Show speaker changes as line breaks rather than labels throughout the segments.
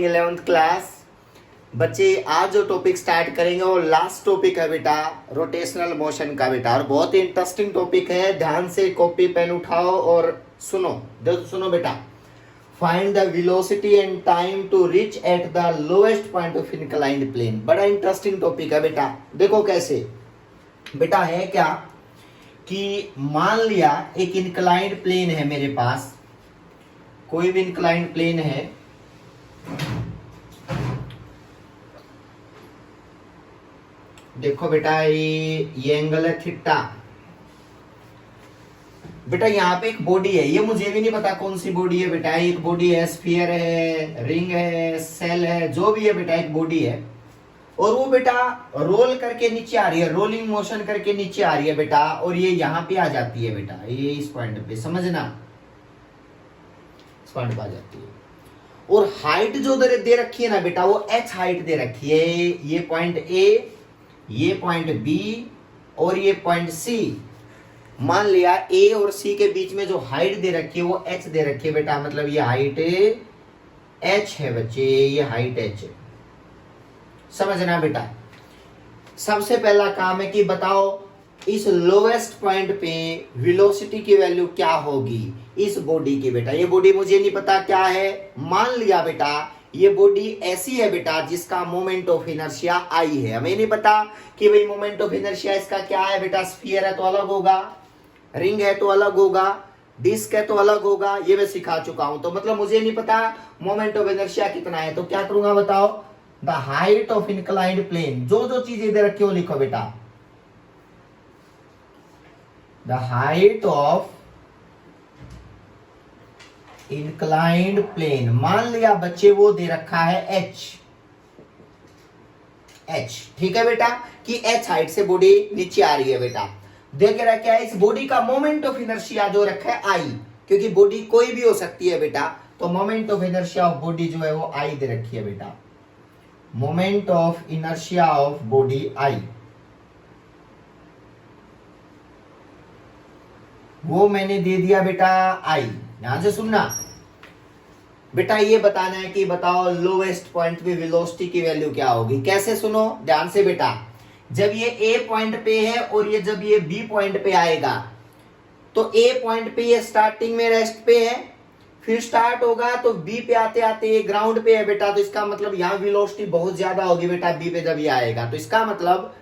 11th class बच्चे आज जो टॉपिक स्टार्ट करेंगे वो लास्ट टॉपिक है बेटा रोटेशनल मोशन का बेटा। और बहुत ही इंटरेस्टिंग टॉपिक है। ध्यान से कॉपी पेन उठाओ और सुनो। सुनो बेटा, find the velocity and time to reach at the lowest point of inclined plane. बड़ा इंटरेस्टिंग टॉपिक है बेटा। देखो कैसे बेटा है क्या कि मान लिया एक इंक्लाइंड प्लेन है मेरे पास, कोई भी इंक्लाइंड प्लेन है। देखो बेटा ये एंगल है थीटा। बेटा यहाँ पे एक बॉडी है, ये मुझे भी नहीं पता कौन सी बॉडी है बेटा। एक बॉडी है, स्फीयर है, रिंग है, सेल है, जो भी है बेटा एक बॉडी है। और वो बेटा रोल करके नीचे आ रही है, रोलिंग मोशन करके नीचे आ रही है बेटा। और ये यहाँ पे आ जाती है बेटा, ये इस पॉइंट पे, समझना, इस पॉइंट पे आ जाती है। और हाइट जो दे रखी है ना बेटा, वो h हाइट दे रखी है। ये पॉइंट ए, ये पॉइंट बी और ये पॉइंट सी। मान लिया ए और सी के बीच में जो हाइट दे रखी है वो h दे रखी है बेटा। मतलब ये हाइट h है बच्चे, ये हाइट h है, समझना बेटा। सबसे पहला काम है कि बताओ इस लोवेस्ट पॉइंट पे वेलोसिटी की वैल्यू क्या होगी इस बॉडी की बेटा। ये बॉडी मुझे नहीं पता क्या है। मान लिया बेटा ये बॉडी ऐसी है बेटा जिसका मोमेंट ऑफ इनर्शिया आई है। हमें नहीं पता कि भाई मोमेंट ऑफ इनर्शिया इसका क्या है बेटा। स्फीयर है तो अलग होगा, रिंग है तो अलग होगा, डिस्क है तो अलग होगा, ये मैं सिखा चुका हूं। तो मतलब मुझे नहीं पता मोमेंट ऑफ इनर्शिया कितना है। तो क्या करूंगा बताओ, the height of inclined plane. जो जो चीजें दे रखी हो लिखो बेटा। The height of inclined plane, मान लिया बच्चे वो दे रखा है h। ठीक है बेटा कि h हाइट से बॉडी नीचे आ रही है बेटा। देख रहा क्या है, इस बॉडी का मोमेंट ऑफ इनर्शिया जो रखा है I, क्योंकि बॉडी कोई भी हो सकती है बेटा। तो moment of inertia of body जो है वो I दे रखी है बेटा। Moment of inertia of body I, वो मैंने दे दिया बेटा I। यहां से सुनना बेटा, ये बताना है कि बताओ लोवेस्ट पॉइंट पे वेलोसिटी की वैल्यू क्या होगी। कैसे, सुनो ध्यान से बेटा। जब ये ए पॉइंट पे है और ये जब ये बी पॉइंट पे आएगा, तो ए पॉइंट पे ये स्टार्टिंग में रेस्ट पे है, फिर स्टार्ट होगा तो बी पे आते आते ये ग्राउंड पे है बेटा। तो इसका मतलब यहाँ वेलोसिटी बहुत ज्यादा होगी बेटा बी पे जब ये आएगा। तो इसका मतलब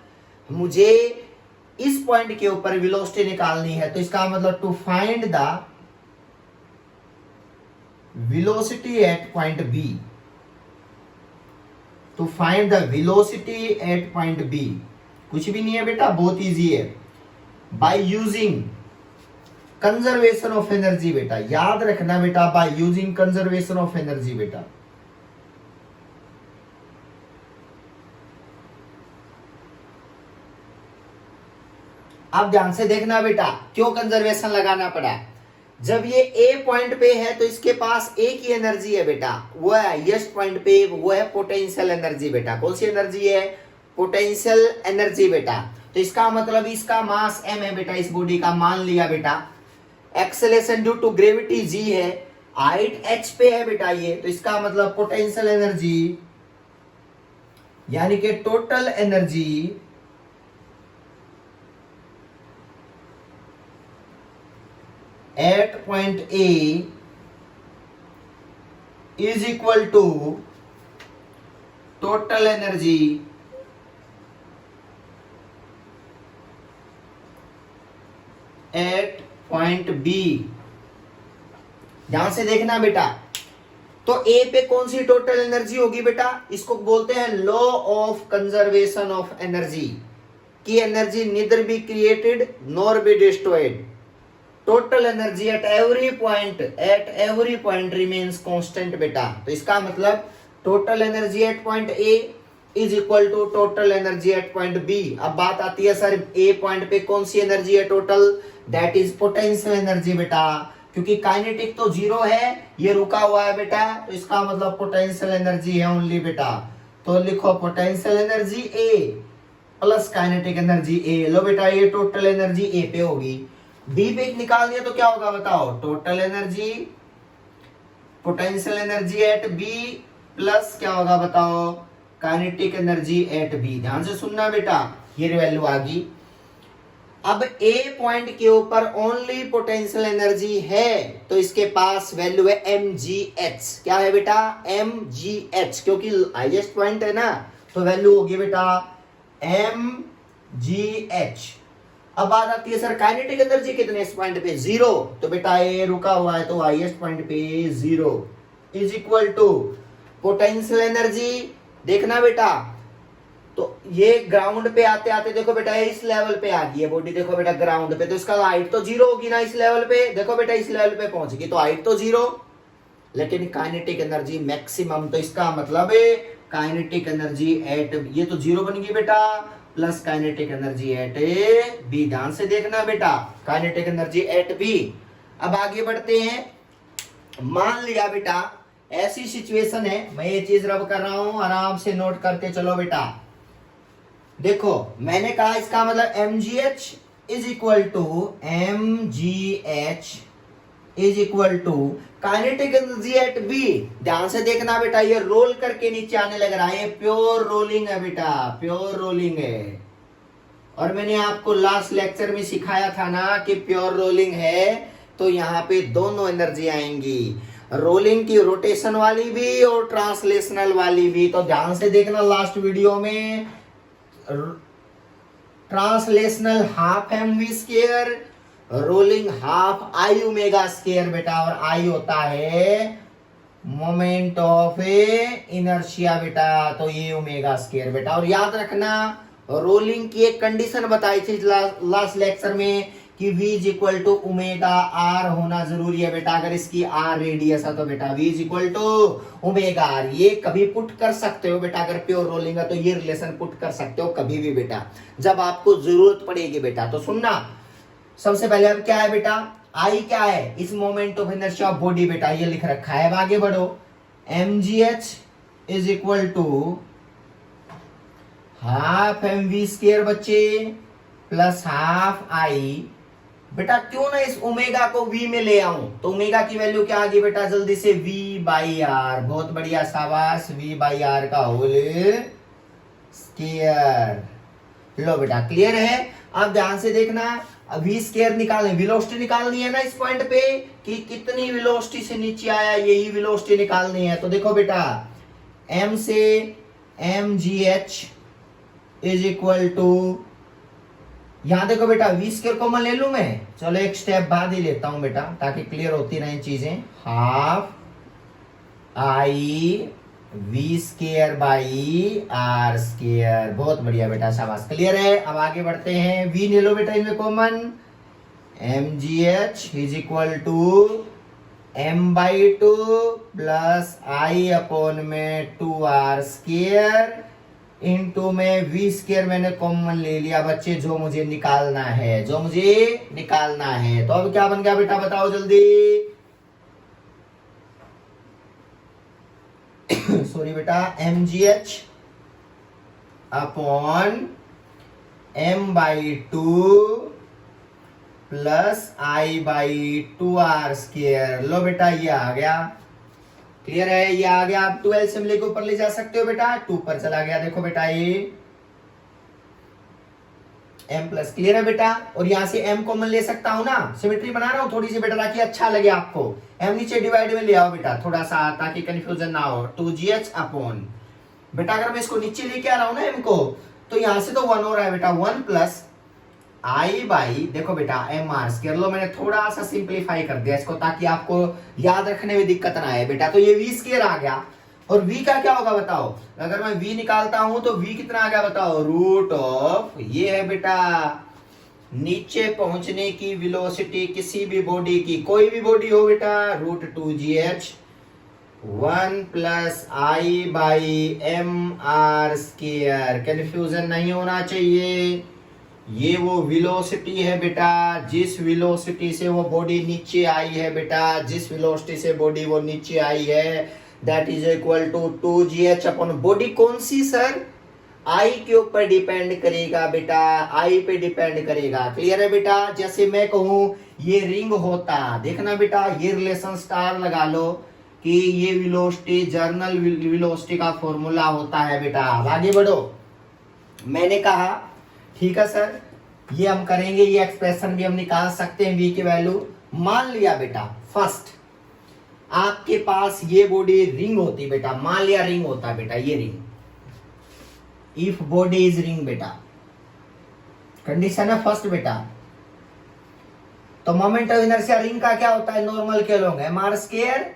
मुझे इस पॉइंट के ऊपर वेलोसिटी निकालनी है। तो इसका मतलब to find the velocity at point B, to find the velocity at point B, कुछ भी नहीं है बेटा, बहुत इजी है। by using conservation of energy बेटा, याद रखना बेटा, by using conservation of energy बेटा। अब ध्यान से देखना बेटा, क्यों कंजर्वेशन लगाना पड़ा। जब ये ए पॉइंट पे है तो इसके पास एक ही एनर्जी है बेटा, वो है हाईएस्ट पॉइंट पे, वो है पोटेंशियल एनर्जी बेटा। कौन सी एनर्जी है, पोटेंशियल एनर्जी बेटा। तो इसका मतलब इसका मास m है बेटा, इस बॉडी का। मान लिया बेटा acceleration due to gravity g है, हाइट h पे है बेटा ये। तो इसका मतलब पोटेंशियल एनर्जी यानी कि total energy at point A is equal to total energy at point B। ध्यान से देखना बेटा। तो A पे कौन सी टोटल एनर्जी होगी बेटा, इसको बोलते हैं law of conservation of energy, की energy neither be created nor be destroyed. Total energy at every point remains constant बेटा। तो इसका मतलब total energy at point A is equal to total energy at point B. अब बात आती है sir A point पे कौन सी एनर्जी है total, that is potential energy बेटा। क्योंकि काइनेटिक तो जीरो है, ये रुका हुआ है बेटा, तो इसका मतलब पोटेंशियल एनर्जी है ओनली बेटा। तो लिखो पोटेंशियल एनर्जी ए प्लस काइनेटिक एनर्जी ए। लो बेटा ये टोटल एनर्जी ए पे होगी। बी पे निकाल दिया तो क्या होगा बताओ, total energy potential energy at B plus क्या होगा बताओ, काइनेटिक एनर्जी एट बी। ध्यान से सुनना बेटा, ये वैल्यू आ गई। अब ए पॉइंट के ऊपर ओनली पोटेंशियल एनर्जी है, तो इसके पास वैल्यू है mgh। क्या है बेटा, mgh, क्योंकि हाईएस्ट पॉइंट है ना, तो वैल्यू होगी बेटा mgh। अब बात आती है सर काइनेटिक एनर्जी कितने इस पॉइंट पे, 0, तो बेटा ए रुका हुआ है तो हाईएस्ट पॉइंट पे 0 is equal to potential energy. देखना बेटा, तो ये ग्राउंड पे आते आते देखो बेटा इस लेवल पे आ गई है बॉडी, देखो बेटा ग्राउंड पे, तो इसका हाइट तो 0 होगी ना इस लेवल पे। देखो बेटा इस लेवल पे पहुंच गई तो हाइट तो 0, लेकिन काइनेटिक एनर्जी मैक्सिमम, तो इसका मतलब है काइनेटिक एनर्जी एट, ये तो 0 बन गई बेटा, plus kinetic energy at B. ध्यान से देखना बेटा, काइनेटिक एनर्जी एट बी। अब आगे बढ़ते हैं। मान लिया बेटा ऐसी सिचुएशन है, मैं ये चीज रब कर रहा हूं, आराम से नोट करते चलो बेटा। देखो मैंने कहा इसका मतलब mgh is equal to mgh is equal to kinetic energy at B. ध्यान से देखना बेटा, ये रोल करके नीचे आने लग रहा है, ये प्योर रोलिंग है बेटा, प्योर रोलिंग है। और मैंने आपको लास्ट लेक्चर में सिखाया था ना कि प्योर रोलिंग है तो यहाँ पे दोनों एनर्जी आएंगी, रोलिंग की रोटेशन वाली भी और ट्रांसलेशनल वाली भी। तो ध्यान से देखना लास्ट वीडियो में, translational half M V square, rolling half I omega square बेटा, और आई होता है मोमेंट ऑफ इनर्शिया बेटा, तो ये ओमेगा स्केयर बेटा। और याद रखना रोलिंग की एक कंडीशन बताई थी लास्ट लेक्चर में कि v is equal to omega R होना जरूरी है बेटा। अगर इसकी आर रेडियस है तो बेटा v is equal to omega R, ये कभी पुट कर सकते हो बेटा, अगर प्योर रोलिंग है तो ये रिलेशन पुट कर सकते हो कभी भी बेटा, जब आपको जरूरत पड़ेगी बेटा। तो सुनना, सबसे पहले अब क्या है बेटा, आई क्या है, इस moment of inertia of body बेटा, ये लिख रखा है। अब आगे बढ़ो, mgh is equal to half M V square बच्चे प्लस हाफ आई बेटा। क्यों ना इस ओमेगा को v में ले आऊं, तो ओमेगा की वैल्यू क्या आ गई बेटा, जल्दी से v बाई आर। बहुत बढ़िया, शाबाश, v बाई आर का होल स्क्वायर। लो बेटा क्लियर है। अब ध्यान से देखना, v स्क्वायर निकालने, वेलोसिटी निकालनी है ना इस पॉइंट पे कि कितनी वेलोसिटी से नीचे आया, यही वेलोसिटी निकालनी है। तो देखो बेटा m से mgh इज इक्वल टू, यहां देखो बेटा v स्क्वायर कॉमन ले लूं मैं, चलो एक स्टेप बाद ही लेता हूं बेटा ताकि क्लियर होती रहे चीजें। Half I v square by R square, बहुत बढ़िया बेटा, शाबाश, क्लियर है। अब आगे बढ़ते हैं, v ले लो बेटा इनमें common, mgh is equal to m/2 plus I upon में 2r स्क्वायर इनटू में v स्क्वायर मैंने कॉमन ले लिया बच्चे, जो मुझे निकालना है, जो मुझे निकालना है। तो अब क्या बन गया बेटा बताओ जल्दी सॉरी बेटा, mgh upon m/2 plus i/2r square. लो बेटा ये आ गया, क्लियर है, ये आ गया। आप 12 सिम्बल के ऊपर ले जा सकते हो बेटा, 2 पर चला गया, देखो बेटा ये m प्लस, क्लियर है बेटा। और यहां से m कॉमन ले सकता हूं ना, सिमेट्री बना रहा हूं थोड़ी सी बेटा ताकि अच्छा लगे आपको। m नीचे डिवाइड में ले आओ बेटा थोड़ा सा, ताकि कंफ्यूजन ना हो। 2gh अपॉन बेटा, अगर मैं इसको नीचे लेके आ रहा हूं ना m को, तो यहां से तो 1 हो रहा है बेटा, 1 प्लस आई बाई, देखो बेटा एम आर स्क्वायर। लो मैंने थोड़ा सा सिंप्लीफाई कर दिया इसको ताकि आपको याद रखने में दिक्कत ना आए बेटा। तो ये v स्क्वायर आ गया, और v का क्या होगा बताओ, अगर मैं v निकालता हूं तो v कितना आ गया बताओ, रूट ऑफ, ये है बेटा नीचे पहुंचने की वेलोसिटी किसी भी बॉडी की, कोई भी बॉडी हो बेटा, root 2gh 1 plus I by M R square. Confusion नहीं होना चाहिए, ये वो वेलोसिटी है बेटा जिस वेलोसिटी से वो बॉडी नीचे आई है बेटा, जिस वेलोसिटी से बॉडी वो नीचे आई है, that is equal to 2gh upon body. कौन सी सर, आई के ऊपर डिपेंड करेगा बेटा, आई पे डिपेंड करेगा, क्लियर है बेटा। जैसे मैं कहूं ये रिंग होता, देखना बेटा ये रिलेशन स्टार लगा लो, कि ये वेलोसिटी जर्नल वेलोसिटी का फॉर्मूला होता है बेटा। आगे बढ़ो। मैंने कहा ठीक है सर, ये हम करेंगे, ये एक्सप्रेशन भी हम निकाल सकते हैं v की वैल्यू। मान लिया बेटा फर्स्ट आपके पास ये बॉडी रिंग होती बेटा, मान लिया रिंग होता बेटा, ये ring, if body is ring बेटा, कंडीशन है फर्स्ट बेटा। तो मोमेंट ऑफ इनर्शिया रिंग का क्या होता है, नॉर्मल के लोग mr स्क्वायर।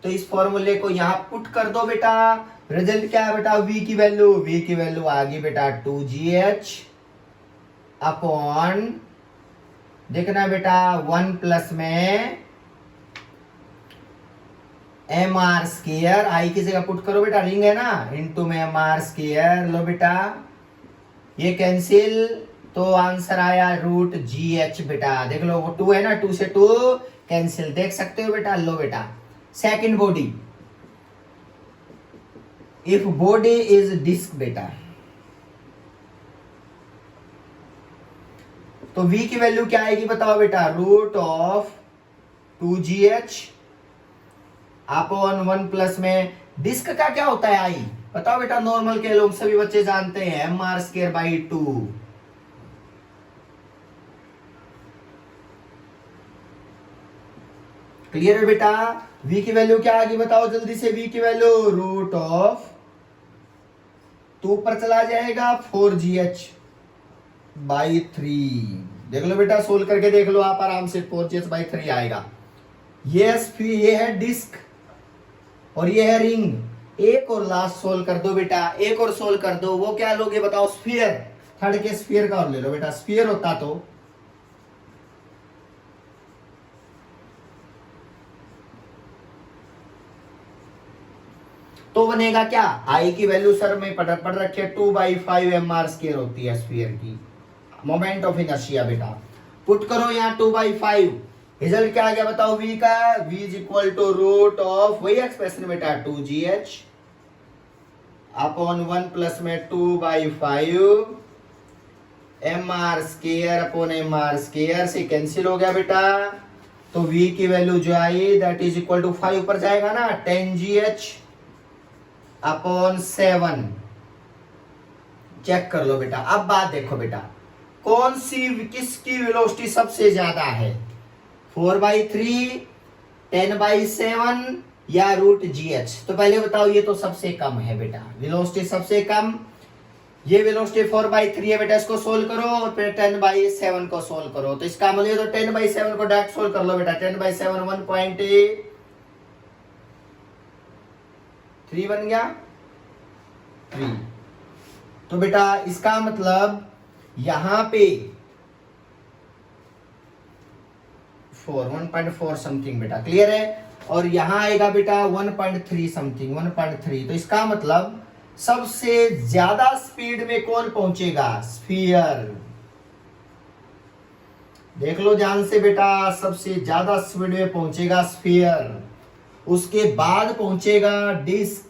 तो इस फॉर्मूले को यहां पुट कर दो बेटा, रिजल्ट क्या है बेटा, v की वैल्यू आ गई बेटा 2gh अपॉन, देखना बेटा 1 प्लस में mr स्क्वायर, आई की जगह पुट करो बेटा, रिंग है ना, इनटू में mr स्क्वायर। लो बेटा ये कैंसिल, तो आंसर आया √gh बेटा। देख लो वो 2 है ना, 2 से 2 कैंसिल, देख सकते हो बेटा। लो बेटा second body, if body is disc बेटा, तो v की वैल्यू क्या आएगी बताओ बेटा, √2gh अपॉन 1 प्लस में डिस्क का क्या होता है आई, बताओ बेटा, नॉर्मल के लोग सभी बच्चे जानते हैं mr स्क्वायर बाई 2। क्लियर है बेटा। v की वैल्यू क्या आ गई बताओ जल्दी से, v की वैल्यू √2 पर चला जाएगा 4gh बाई 3। देख लो बेटा, सोल्व करके देख लो आप आराम से, 4gh बाई 3 आएगा। ये है डिस्क और ये है रिंग। एक और लास्ट सोल्व कर दो बेटा, एक और सोल्व कर दो, वो क्या लोगे बताओ, स्फीयर, थर्ड के स्फीयर का और ले लो बेटा। स्फीयर होता तो बनेगा क्या, आई की वैल्यू सर में पढ़ रखी है 2/5 mr स्क्वायर होती है स्फीयर की मोमेंट ऑफ इनर्शिया बेटा। पुट करो यहाँ 2/5, रिजल्ट क्या आ गया बताओ v का, v is equal to root of वही एक्सप्रेशन बेटा 2gh अपॉन 1 प्लस में 2/5 mr square upon mr square से कैंसिल हो गया बेटा। तो v की वैल्यू जो आई दैट इज इक्वल टू 5 पर जाएगा ना, 10gh अपॉन 7। चेक कर लो बेटा। अब बात देखो बेटा, कौन सी किसकी वेलोसिटी सबसे ज्यादा है, 4/3, 10/7 या √gh। तो पहले बताओ, ये तो सबसे कम है बेटा, वेलोसिटी सबसे कम, ये वेलोसिटी 4/3 है बेटा। इसको सोल्व करो और फिर 10/7 को सोल्व करो। तो इसका मतलब तो 10/7 को डायरेक्ट सोल्व कर लो बेटा, 10/7 1.3 बन गया 3। तो बेटा इसका मतलब यहां पे 1.4 समथिंग बेटा, क्लियर है। और यहां आएगा बेटा 1.3 समथिंग, 1.3। तो इसका मतलब सबसे ज्यादा स्पीड में कौन पहुंचेगा, स्फीयर। देख लो ध्यान से बेटा, सबसे ज्यादा स्पीड में पहुंचेगा स्फीयर, उसके बाद पहुंचेगा डिस्क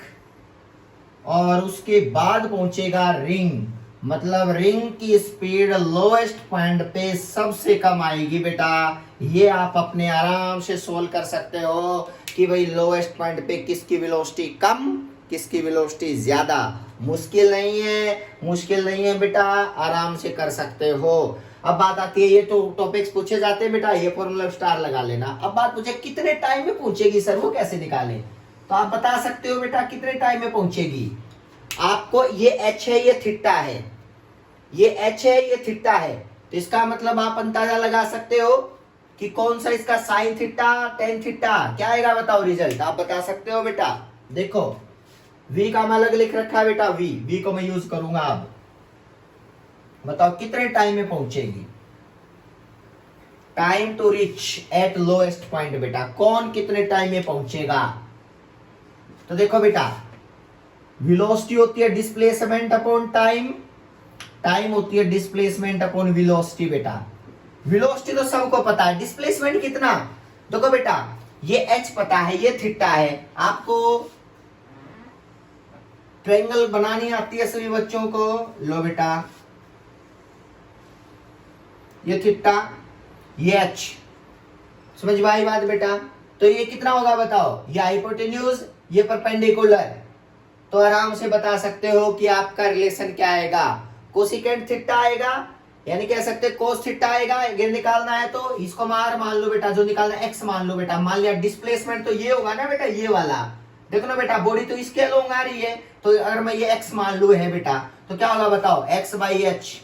और उसके बाद पहुंचेगा रिंग। मतलब रिंग की स्पीड लोएस्ट पॉइंट पे सबसे कम आएगी बेटा। ये आप अपने आराम से सोल्व कर सकते हो कि भाई लोएस्ट पॉइंट पे किसकी वेलोसिटी कम, किसकी वेलोसिटी ज्यादा। मुश्किल नहीं है बेटा, आराम से कर सकते हो। अब बात आती है, ये तो टॉपिक्स पूछे जाते हैं बेटा, ये फॉर्मूला स्टार लगा लेना। अब बात पूछे कितने टाइम में पहुंचेगी सर, वो कैसे निकालें, तो आप बता सकते हो बेटा कितने टाइम में पहुंचेगी। आपको ये h है, ये थीटा है, ये h है, ये थीटा है। तो इसका मतलब आप अंदाजा लगा सकते हो कि कौन सा इसका साइन थीटा, टेन थीटा, क्या आएगा बताओ रिजल्ट, आप बता सकते हो बेटा। देखो v का मैं अलग लिख रखा है बेटा, v को मैं यूज करूंगा। अब बताओ कितने टाइम में पहुंचेगी, time to reach at lowest point बेटा, कौन कितने टाइम में पहुंचेगा। तो देखो बेटा, वेलोसिटी होती है डिस्प्लेसमेंट अपॉन टाइम, टाइम होती है डिस्प्लेसमेंट अपॉन वेलोसिटी बेटा। वेलोसिटी तो सबको पता है, डिस्प्लेसमेंट कितना, देखो बेटा ये h पता है, ये थीटा है। आपको ट्रायंगल बनानी आती है सभी बच्चों को। लो बेटा ये थीटा, ये h, समझ में आई बात बेटा। तो ये कितना होगा बताओ, ये हाइपोटेन्यूज, ये परपेंडिकुलर। तो आराम से बता सकते हो कि आपका रिलेशन क्या आएगा, कोसिकेंट थीटा आएगा, यानी कह सकते कोस थीटा आएगा। ये निकालना है तो इसको मान लो बेटा, जो निकालना है एक्स मान लो बेटा। मान लिया डिस्प्लेसमेंट तो ये होगा ना बेटा, ये वाला देखो ना बेटा, बॉडी तो इसके अलोंग आ रही है, तो अगर मैं ये एक्स मान लू है बेटा, तो क्या होगा बताओ, एक्स बाई एच।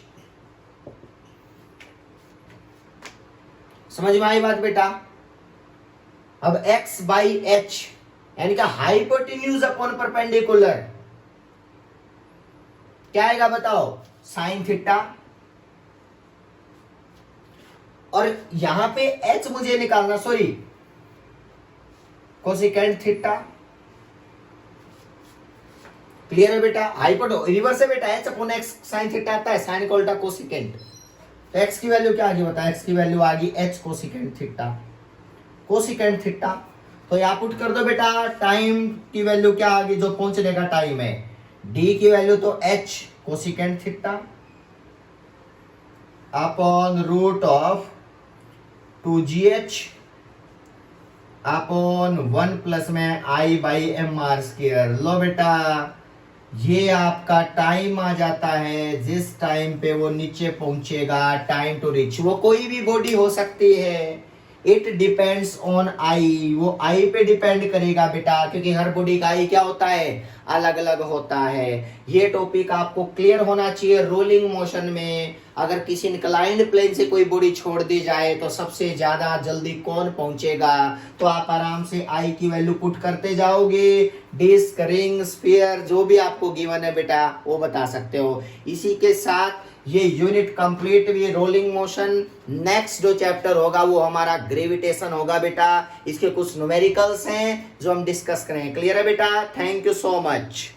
समझ में आई बात बेटा। अब x बाई एच यानी कि हाइपोटेन्यूज अपॉन परपेंडिकुलर क्या आएगा बताओ, साइन थीटा। और यहां पे h मुझे निकालना, सॉरी कोसिकेंट थीटा। क्लियर है बेटा, हाइपोटेन्यूज रिवर्स है बेटा, h upon x sine theta आता है, साइन का उल्टा कोसिकेंट। तो x की वैल्यू क्या आ गई बता, x की वैल्यू आ गई h cosecant theta, cosecant theta. तो यहाँ पुट कर दो बेटा, टाइम की वैल्यू क्या आ गई, जो पहुंचने का टाइम है, d की वैल्यू तो h cosecant theta upon root of 2gh upon 1 plus में i by M R square. लो बेटा, ये आपका टाइम आ जाता है जिस टाइम पे वो नीचे पहुंचेगा, टाइम टू रीच। वो कोई भी बॉडी हो सकती है, इट डिपेंड्स ऑन आई, वो आई पे डिपेंड करेगा बेटा, क्योंकि हर बॉडी का आई क्या होता है, अलग अलग होता है। ये टॉपिक आपको क्लियर होना चाहिए। रोलिंग मोशन में अगर किसी इंक्लाइंड प्लेन से कोई बॉडी छोड़ दी जाए तो सबसे ज्यादा जल्दी कौन पहुंचेगा, तो आप आराम से आई की वैल्यू पुट करते जाओगे, डिस्क, रिंग, स्फीयर, जो भी आपको गिवन है बेटा वो बता सकते हो। इसी के साथ ये यूनिट कंप्लीट हुई, रोलिंग मोशन। नेक्स्ट जो चैप्टर होगा वो हमारा ग्रेविटेशन होगा बेटा, इसके कुछ न्यूमेरिकल्स हैं जो हम डिस्कस करें। क्लियर है बेटा, थैंक यू सो मच।